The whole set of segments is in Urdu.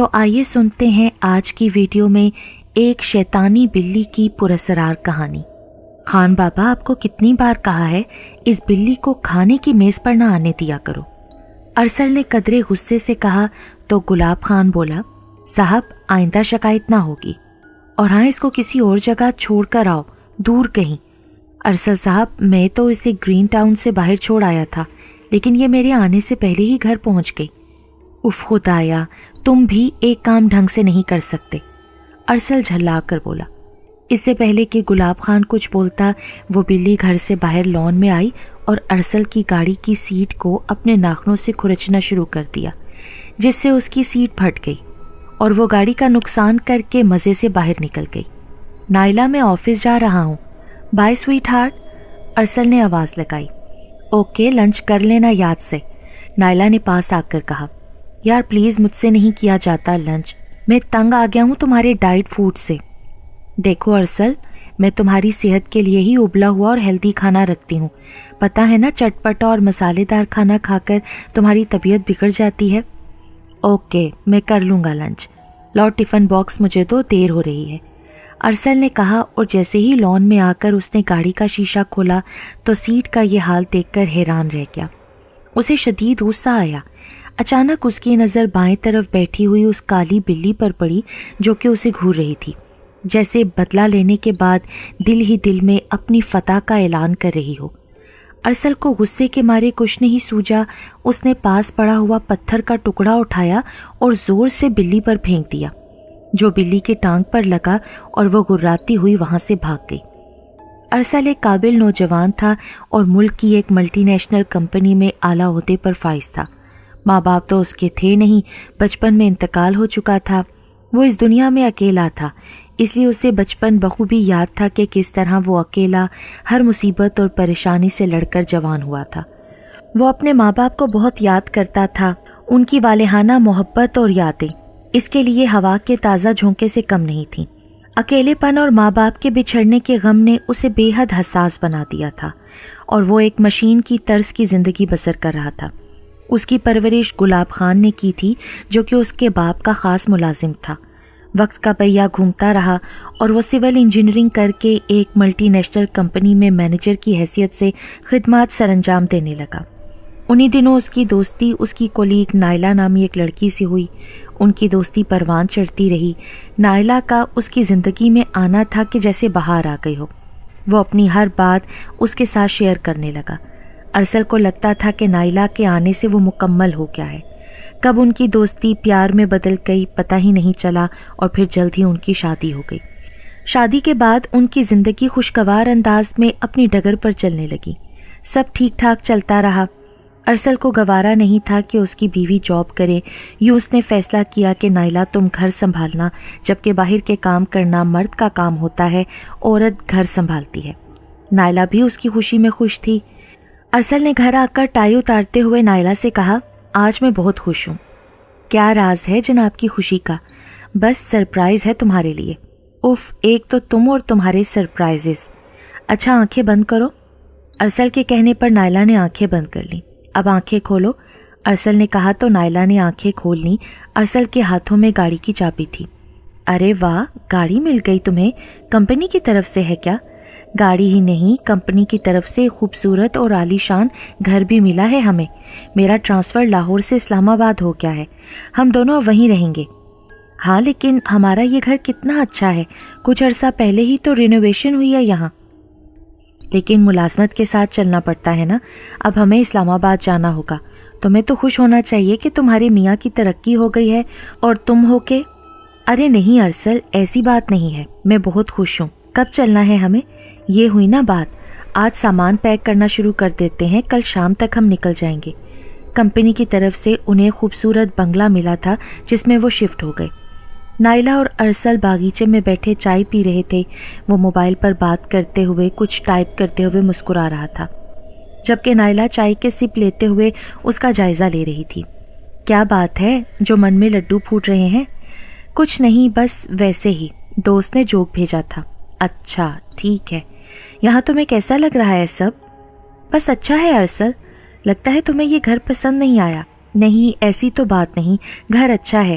تو آئیے سنتے ہیں آج کی ویڈیو میں ایک شیطانی بلی کی پراسرار کہانی۔ خان بابا، آپ کو کتنی بار کہا ہے اس بلی کو کھانے کی میز پر نہ آنے دیا کرو۔ ارسل نے قدرے غصے سے کہا تو گلاب خان بولا، صاحب آئندہ شکایت نہ ہوگی، اور ہاں اس کو کسی اور جگہ چھوڑ کر آؤ، دور کہیں۔ ارسل صاحب، میں تو اسے گرین ٹاؤن سے باہر چھوڑ آیا تھا، لیکن یہ میرے آنے سے پہلے ہی گھر پہنچ گئی۔ اف خدایا، تم بھی ایک کام ڈھنگ سے نہیں کر سکتے، ارسل جھلا کر بولا۔ اس سے پہلے کہ گلاب خان کچھ بولتا، وہ بلی گھر سے باہر لان میں آئی اور ارسل کی گاڑی کی سیٹ کو اپنے ناخنوں سے کھرچنا شروع کر دیا، جس سے اس کی سیٹ پھٹ گئی اور وہ گاڑی کا نقصان کر کے مزے سے باہر نکل گئی۔ نائلہ، میں آفس جا رہا ہوں، بائے سویٹ ہارٹ، ارسل نے آواز لگائی۔ اوکے، لنچ کر لینا یاد سے، نائلہ نے پاس آ کر کہا۔ یار پلیز، مجھ سے نہیں کیا جاتا لنچ، میں تنگ آ گیا ہوں تمہارے ڈائٹ فوڈ سے۔ دیکھو ارسل، میں تمہاری صحت کے لیے ہی ابلا ہوا اور ہیلدی کھانا رکھتی ہوں، پتہ ہے نا، چٹپٹا اور مسالے دار کھانا کھا کر تمہاری طبیعت بگڑ جاتی ہے۔ اوکے، میں کر لوں گا لنچ، لاؤ ٹفن باکس، مجھے تو دیر ہو رہی ہے، ارسل نے کہا، اور جیسے ہی لان میں آ کر اس نے گاڑی کا شیشہ کھولا تو سیٹ کا یہ حال دیکھ کر حیران رہ گیا۔ اسے شدید غصہ آیا۔ اچانک اس کی نظر بائیں طرف بیٹھی ہوئی اس کالی بلی پر پڑی جو کہ اسے گھور رہی تھی، جیسے بدلہ لینے کے بعد دل ہی دل میں اپنی فتح کا اعلان کر رہی ہو۔ ارسل کو غصے کے مارے کچھ نہیں سوجا، اس نے پاس پڑا ہوا پتھر کا ٹکڑا اٹھایا اور زور سے بلی پر پھینک دیا، جو بلی کی ٹانگ پر لگا اور وہ گراتی ہوئی وہاں سے بھاگ گئی۔ ارسل ایک قابل نوجوان تھا اور ملک کی ایک ملٹی نیشنل کمپنی میں اعلیٰ عہدے پر فائز تھا۔ ماں باپ تو اس کے تھے نہیں، بچپن میں انتقال ہو چکا تھا، وہ اس دنیا میں اکیلا تھا، اس لیے اسے بچپن بخوبی یاد تھا کہ کس طرح وہ اکیلا ہر مصیبت اور پریشانی سے لڑ کر جوان ہوا تھا۔ وہ اپنے ماں باپ کو بہت یاد کرتا تھا، ان کی والہانہ محبت اور یادیں اس کے لیے ہوا کے تازہ جھونکے سے کم نہیں تھیں۔ اکیلے پن اور ماں باپ کے بچھڑنے کے غم نے اسے بے حد حساس بنا دیا تھا، اور وہ ایک مشین کی طرز کی زندگی بسر کر رہا تھا۔ اس کی پرورش گلاب خان نے کی تھی، جو کہ اس کے باپ کا خاص ملازم تھا۔ وقت کا پہیہ گھومتا رہا اور وہ سول انجینئرنگ کر کے ایک ملٹی نیشنل کمپنی میں مینیجر کی حیثیت سے خدمات سر انجام دینے لگا۔ انہی دنوں اس کی دوستی اس کی کولیگ نائلہ نامی ایک لڑکی سے ہوئی۔ ان کی دوستی پروان چڑھتی رہی۔ نائلہ کا اس کی زندگی میں آنا تھا کہ جیسے بہار آ گئی ہو۔ وہ اپنی ہر بات اس کے ساتھ شیئر کرنے لگا۔ ارسل کو لگتا تھا کہ نائلہ کے آنے سے وہ مکمل ہو گیا ہے۔ کب ان کی دوستی پیار میں بدل گئی پتہ ہی نہیں چلا، اور پھر جلد ہی ان کی شادی ہو گئی۔ شادی کے بعد ان کی زندگی خوشگوار انداز میں اپنی ڈگر پر چلنے لگی۔ سب ٹھیک ٹھاک چلتا رہا۔ ارسل کو گوارا نہیں تھا کہ اس کی بیوی جاب کرے، یوں اس نے فیصلہ کیا کہ نائلہ تم گھر سنبھالنا، جبکہ باہر کے کام کرنا مرد کا کام ہوتا ہے، عورت گھر سنبھالتی ہے۔ نائلہ بھی اس کی خوشی میں خوش تھی۔ ارسل نے گھر آ کر ٹائی اتارتے ہوئے نائلہ سے کہا، آج میں بہت خوش ہوں۔ کیا راز ہے جناب کی خوشی کا؟ بس سرپرائز ہے تمہارے لیے۔ اف، ایک تو تم اور تمہارے سرپرائزز۔ اچھا آنکھیں بند کرو۔ ارسل کے کہنے پر نائلہ نے آنکھیں بند کر لیں۔ اب آنکھیں کھولو، ارسل نے کہا تو نائلہ نے آنکھیں کھول لیں۔ ارسل کے ہاتھوں میں گاڑی کی چابی تھی۔ ارے واہ، گاڑی مل گئی تمہیں، کمپنی کی طرف سے ہے کیا؟ گاڑی ہی نہیں، کمپنی کی طرف سے خوبصورت اور عالی شان گھر بھی ملا ہے ہمیں۔ میرا ٹرانسفر لاہور سے اسلام آباد ہو گیا ہے، ہم دونوں وہیں رہیں گے۔ ہاں، لیکن ہمارا یہ گھر کتنا اچھا ہے، کچھ عرصہ پہلے ہی تو رینوویشن ہوئی ہے یہاں۔ لیکن ملازمت کے ساتھ چلنا پڑتا ہے نا، اب ہمیں اسلام آباد جانا ہوگا۔ تمہیں تو خوش ہونا چاہیے کہ تمہارے میاں کی ترقی ہو گئی ہے اور تم ہو کے۔ ارے نہیں ارسل، ایسی بات نہیں ہے، میں بہت خوش ہوں۔ کب چلنا ہے ہمیں؟ یہ ہوئی نا بات، آج سامان پیک کرنا شروع کر دیتے ہیں، کل شام تک ہم نکل جائیں گے۔ کمپنی کی طرف سے انہیں خوبصورت بنگلہ ملا تھا جس میں وہ شفٹ ہو گئے۔ نائلہ اور ارسل باغیچے میں بیٹھے چائے پی رہے تھے۔ وہ موبائل پر بات کرتے ہوئے کچھ ٹائپ کرتے ہوئے مسکرا رہا تھا، جبکہ نائلہ چائے کے سپ لیتے ہوئے اس کا جائزہ لے رہی تھی۔ کیا بات ہے جو من میں لڈو پھوٹ رہے ہیں؟ کچھ نہیں، بس ویسے ہی، دوست نے جوک بھیجا تھا۔ اچھا ٹھیک ہے، یہاں تمہیں کیسا لگ رہا ہے سب؟ بس اچھا ہے ارسل، لگتا ہے تمہیں یہ گھر پسند نہیں آیا۔ نہیں، ایسی تو بات نہیں، گھر اچھا ہے،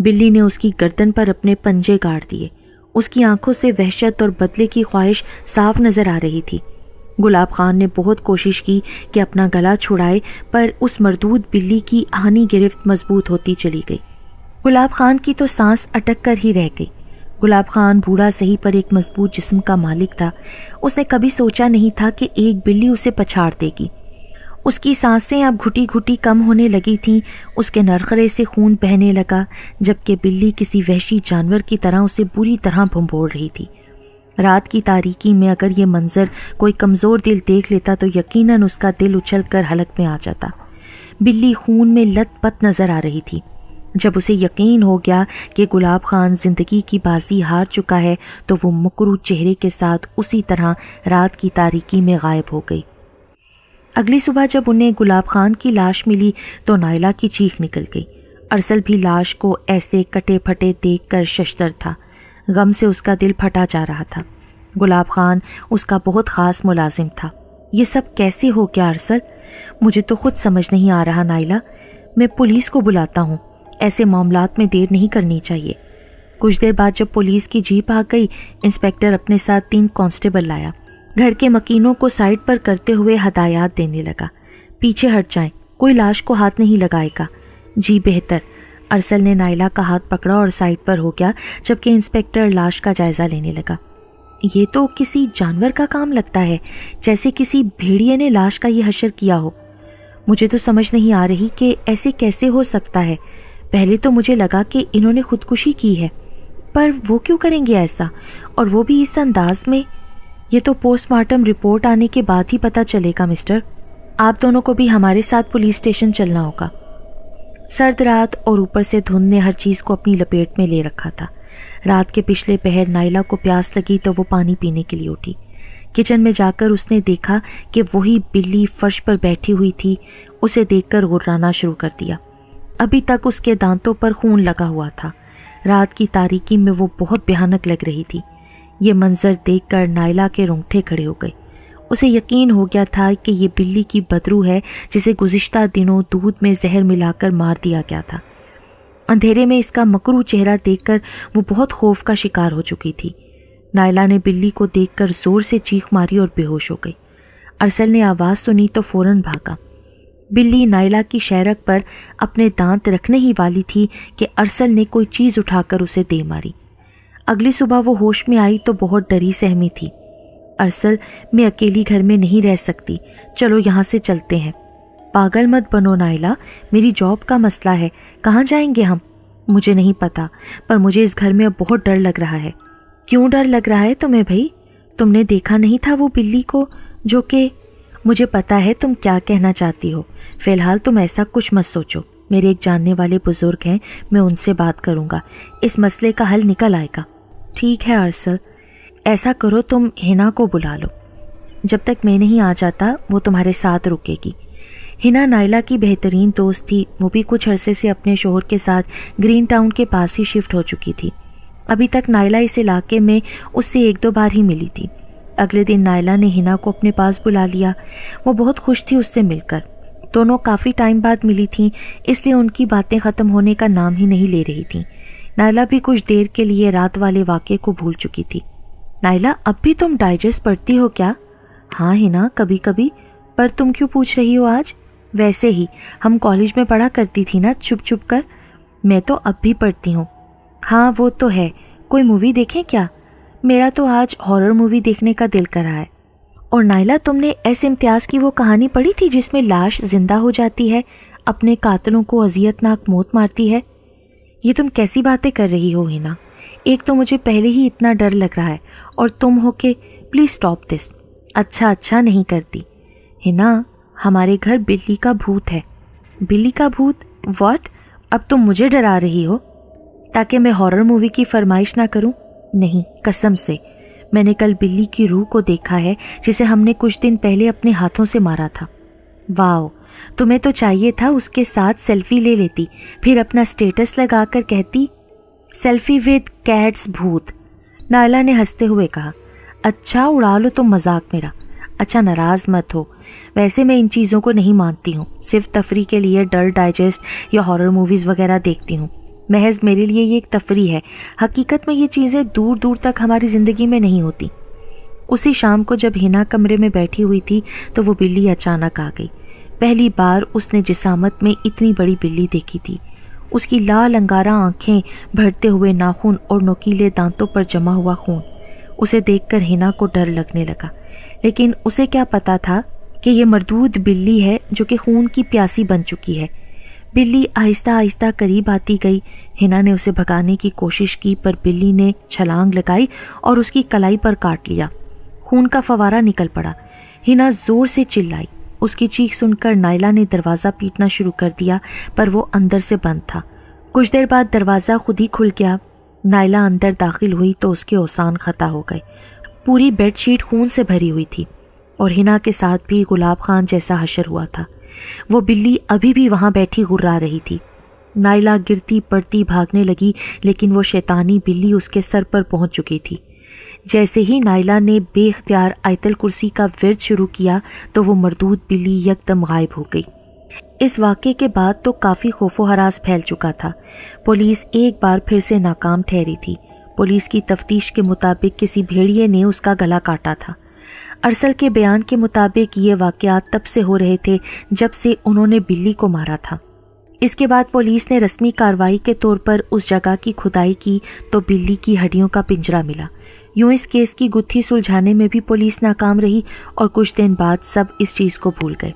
بلی نے اس کی گردن پر اپنے پنجے گاڑ دیے۔ اس کی آنکھوں سے وحشت اور بدلے کی خواہش صاف نظر آ رہی تھی۔ گلاب خان نے بہت کوشش کی کہ اپنا گلا چھڑائے، پر اس مردود بلی کی آہنی گرفت مضبوط ہوتی چلی گئی۔ گلاب خان کی تو سانس اٹک کر ہی رہ گئی۔ گلاب خان بوڑھا صحیح پر ایک مضبوط جسم کا مالک تھا۔ اس نے کبھی سوچا نہیں تھا کہ ایک بلی اسے پچھاڑ دے گی۔ اس کی سانسیں اب گھٹی گھٹی کم ہونے لگی تھیں، اس کے نرخرے سے خون بہنے لگا، جبکہ بلی کسی وحشی جانور کی طرح اسے بری طرح بھنبوڑ رہی تھی۔ رات کی تاریکی میں اگر یہ منظر کوئی کمزور دل دیکھ لیتا تو یقیناً اس کا دل اچھل کر حلق میں آ جاتا۔ بلی خون میں لت پت نظر آ رہی تھی۔ جب اسے یقین ہو گیا کہ گلاب خان زندگی کی بازی ہار چکا ہے تو وہ مکرو چہرے کے ساتھ اسی طرح رات کی تاریکی میں غائب ہو گئی۔ اگلی صبح جب انہیں گلاب خان کی لاش ملی تو نائلہ کی چیخ نکل گئی۔ ارسل بھی لاش کو ایسے کٹے پھٹے دیکھ کر ششدر تھا۔ غم سے اس کا دل پھٹا جا رہا تھا۔ گلاب خان اس کا بہت خاص ملازم تھا۔ یہ سب کیسے ہو گیا ارسل؟ مجھے تو خود سمجھ نہیں آ رہا نائلہ۔ میں پولیس کو بلاتا ہوں، ایسے معاملات میں دیر نہیں کرنی چاہیے۔ کچھ دیر بعد جب پولیس کی جیپ آ گئی، انسپیکٹر اپنے ساتھ 3 کانسٹیبل لایا۔ گھر کے مکینوں کو سائڈ پر کرتے ہوئے ہدایات دینے لگا۔ پیچھے ہٹ جائیں، کوئی لاش کو ہاتھ نہیں لگائے گا۔ جی بہتر۔ ارسل نے نائلہ کا ہاتھ پکڑا اور سائڈ پر ہو گیا، جبکہ انسپیکٹر لاش کا جائزہ لینے لگا۔ یہ تو کسی جانور کا کام لگتا ہے، جیسے کسی بھیڑیے نے لاش کا یہ حشر کیا ہو۔ مجھے تو سمجھ نہیں آ رہی کہ ایسے کیسے ہو سکتا ہے۔ پہلے تو مجھے لگا کہ انہوں نے خودکشی کی ہے، پر وہ کیوں کریں گے ایسا، اور وہ بھی اس انداز میں؟ یہ تو پوسٹ مارٹم رپورٹ آنے کے بعد ہی پتہ چلے گا مسٹر۔ آپ دونوں کو بھی ہمارے ساتھ پولیس اسٹیشن چلنا ہوگا۔ سرد رات اور اوپر سے دھند نے ہر چیز کو اپنی لپیٹ میں لے رکھا تھا۔ رات کے پچھلے پہر نائلہ کو پیاس لگی تو وہ پانی پینے کے لیے اٹھی۔ کچن میں جا کر اس نے دیکھا کہ وہی بلی فرش پر بیٹھی ہوئی تھی۔ اسے دیکھ کر غرانا شروع کر دیا۔ ابھی تک اس کے دانتوں پر خون لگا ہوا تھا۔ رات کی تاریکی میں وہ بہت بھیانک لگ رہی تھی۔ یہ منظر دیکھ کر نائلہ کے رونگٹے کھڑے ہو گئے۔ اسے یقین ہو گیا تھا کہ یہ بلی کی بدرو ہے جسے گزشتہ دنوں دودھ میں زہر ملا کر مار دیا گیا تھا۔ اندھیرے میں اس کا مکرو چہرہ دیکھ کر وہ بہت خوف کا شکار ہو چکی تھی۔ نائلہ نے بلی کو دیکھ کر زور سے چیخ ماری اور بے ہوش ہو گئی۔ ارسل نے آواز سنی تو فوراً بھاگا۔ بلی نائلہ کی شہرک پر اپنے دانت رکھنے ہی والی تھی کہ ارسل نے کوئی چیز اٹھا کر اسے دے ماری۔ اگلی صبح وہ ہوش میں آئی تو بہت ڈری سہمی تھی۔ ارسل، میں اکیلی گھر میں نہیں رہ سکتی، چلو یہاں سے چلتے ہیں۔ پاگل مت بنو نائلہ، میری جاب کا مسئلہ ہے، کہاں جائیں گے ہم؟ مجھے نہیں پتا، پر مجھے اس گھر میں اب بہت ڈر لگ رہا ہے۔ کیوں ڈر لگ رہا ہے تمہیں بھائی؟ تم نے دیکھا نہیں تھا وہ بلی کو جو کہ… مجھے پتا ہے تم کیا کہنا چاہتی ہو، فی الحال تم ایسا کچھ مت سوچو۔ میرے ایک جاننے والے بزرگ ہیں، میں ان سے بات کروں گا، اس مسئلے کا حل نکل آئے گا۔ ٹھیک ہے ارسل، ایسا کرو تم ہنا کو بلا لو، جب تک میں نہیں آ جاتا وہ تمہارے ساتھ رکے گی۔ ہنا نائلہ کی بہترین دوست تھی، وہ بھی کچھ عرصے سے اپنے شوہر کے ساتھ گرین ٹاؤن کے پاس ہی شفٹ ہو چکی تھی۔ ابھی تک نائلہ اس علاقے میں اس سے 1-2 بار ہی ملی تھی۔ اگلے دن نائلہ نے ہنا کو اپنے پاس بلا لیا۔ وہ بہت خوش تھی اس سے مل کر۔ دونوں کافی ٹائم بعد ملی تھیں، اس لیے ان کی باتیں ختم ہونے کا نام ہی نہیں لے رہی تھیں۔ نائلہ بھی کچھ دیر کے لیے رات والے واقعے کو بھول چکی تھی۔ نائلہ، اب بھی تم ڈائجسٹ پڑھتی ہو کیا؟ ہاں ہنا، کبھی کبھی، پر تم کیوں پوچھ رہی ہو آج؟ ویسے ہی، ہم کالج میں پڑھا کرتی تھی نا چھپ چھپ کر۔ میں تو اب بھی پڑھتی ہوں۔ ہاں وہ تو ہے، کوئی مووی دیکھیں کیا؟ میرا تو آج ہارر مووی دیکھنے کا دل کر رہا ہے۔ اور نائلہ، تم نے ایس امتیاز کی وہ کہانی پڑھی تھی جس میں لاش زندہ ہو جاتی ہے، اپنے قاتلوں کو اذیت ناک موت مارتی ہے؟ یہ تم کیسی باتیں کر رہی ہو ہنا؟ ایک تو مجھے پہلے ہی اتنا ڈر لگ رہا ہے، اور تم ہو کہ پلیز اسٹاپ دس۔ اچھا نہیں کرتی ہنا، ہمارے گھر بلی کا بھوت ہے۔ بلی کا بھوت؟ واٹ؟ اب تم مجھے ڈرا رہی ہو تاکہ میں ہارر مووی کی فرمائش نہ کروں؟ نہیں، قسم سے، میں نے کل بلی کی روح کو دیکھا ہے جسے ہم نے کچھ دن پہلے اپنے ہاتھوں سے مارا تھا۔ واو، تمہیں تو چاہیے تھا اس کے ساتھ سیلفی لے لیتی، پھر اپنا سٹیٹس لگا کر کہتی سیلفی ود کیٹس بھوت۔ نائلہ نے ہنستے ہوئے کہا۔ اچھا، اڑا لو تم مذاق میرا۔ اچھا، ناراض مت ہو، ویسے میں ان چیزوں کو نہیں مانتی ہوں، صرف تفریح کے لیے ڈر ڈائجسٹ یا ہارر موویز وغیرہ دیکھتی ہوں۔ محض میرے لیے یہ ایک تفریح ہے، حقیقت میں یہ چیزیں دور دور تک ہماری زندگی میں نہیں ہوتی۔ اسی شام کو جب ہنا کمرے میں بیٹھی ہوئی تھی تو وہ بلی اچانک آ گئی۔ پہلی بار اس نے جسامت میں اتنی بڑی بلی دیکھی تھی۔ اس کی لال انگارہ آنکھیں، بڑھتے ہوئے ناخن اور نوکیلے دانتوں پر جمع ہوا خون، اسے دیکھ کر ہنا کو ڈر لگنے لگا، لیکن اسے کیا پتا تھا کہ یہ مردود بلی ہے جو کہ خون کی پیاسی بن چکی ہے۔ بلی آہستہ آہستہ قریب آتی گئی۔ ہنا نے اسے بھگانے کی کوشش کی پر بلی نے چھلانگ لگائی اور اس کی کلائی پر کاٹ لیا۔ خون کا فوارہ نکل پڑا۔ ہنا زور سے چلائی۔ اس کی چیخ سن کر نائلہ نے دروازہ پیٹنا شروع کر دیا پر وہ اندر سے بند تھا۔ کچھ دیر بعد دروازہ خود ہی کھل گیا۔ نائلہ اندر داخل ہوئی تو اس کے اوسان خطا ہو گئے۔ پوری بیڈ شیٹ خون سے بھری ہوئی تھی اور ہنا کے ساتھ بھی گلاب خان جیسا حشر ہوا تھا۔ وہ بلی ابھی بھی وہاں بیٹھی غرا رہی تھی۔ نائلہ گرتی پڑتی بھاگنے لگی لیکن وہ شیطانی بلی اس کے سر پر پہنچ چکی تھی۔ جیسے ہی نائلہ نے بے اختیار آیت الکرسی کا ورد شروع کیا تو وہ مردود بلی یکدم غائب ہو گئی۔ اس واقعے کے بعد تو کافی خوف و ہراس پھیل چکا تھا۔ پولیس ایک بار پھر سے ناکام ٹھہری تھی۔ پولیس کی تفتیش کے مطابق کسی بھیڑیے نے اس کا گلا کاٹا تھا۔ ارسل کے بیان کے مطابق یہ واقعات تب سے ہو رہے تھے جب سے انہوں نے بلی کو مارا تھا۔ اس کے بعد پولیس نے رسمی کارروائی کے طور پر اس جگہ کی کھدائی کی تو بلی کی ہڈیوں کا پنجرہ ملا۔ یوں اس کیس کی گتھی سلجھانے میں بھی پولیس ناکام رہی اور کچھ دن بعد سب اس چیز کو بھول گئے۔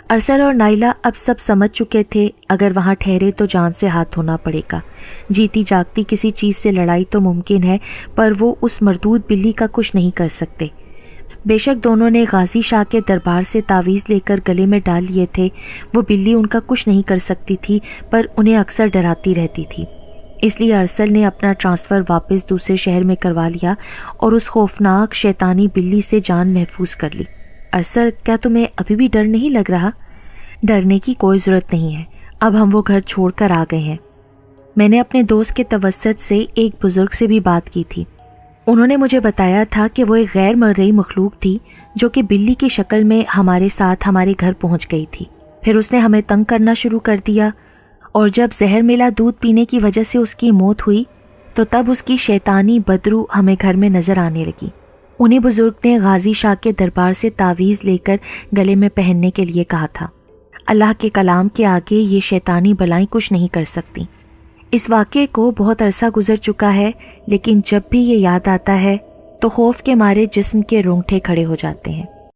ارسل اور نائلہ اب سب سمجھ چکے تھے اگر وہاں ٹھہرے تو جان سے ہاتھ دھونا پڑے گا۔ جیتی جاگتی کسی چیز سے لڑائی تو ممکن ہے پر وہ اس مردود بلی کا کچھ نہیں کر سکتے۔ بے شک دونوں نے غازی شاہ کے دربار سے تعویذ لے کر گلے میں ڈال لیے تھے، وہ بلی ان کا کچھ نہیں کر سکتی تھی پر انہیں اکثر ڈراتی رہتی تھی۔ اس لیے ارسل نے اپنا ٹرانسفر واپس دوسرے شہر میں کروا لیا اور اس خوفناک شیطانی بلی سے جان محفوظ کر لی۔ ارسل، کیا تمہیں ابھی بھی ڈر نہیں لگ رہا؟ ڈرنے کی کوئی ضرورت نہیں ہے، اب ہم وہ گھر چھوڑ کر آ گئے ہیں۔ میں نے اپنے دوست کے توسط سے ایک بزرگ سے بھی بات کی تھی۔ انہوں نے مجھے بتایا تھا کہ وہ ایک غیر مرئی مخلوق تھی جو کہ بلی کی شکل میں ہمارے ساتھ ہمارے گھر پہنچ گئی تھی۔ پھر اس نے ہمیں تنگ کرنا شروع کر دیا اور جب زہر ملا دودھ پینے کی وجہ سے اس کی موت ہوئی تو تب اس کی شیطانی بدرو ہمیں گھر میں نظر آنے لگی۔ انہی بزرگ نے غازی شاہ کے دربار سے تعویذ لے کر گلے میں پہننے کے لیے کہا تھا۔ اللہ کے کلام کے آگے یہ شیطانی بلائیں کچھ نہیں کر سکتی۔ اس واقعے کو بہت عرصہ گزر چکا ہے لیکن جب بھی یہ یاد آتا ہے تو خوف کے مارے جسم کے رونگٹے کھڑے ہو جاتے ہیں۔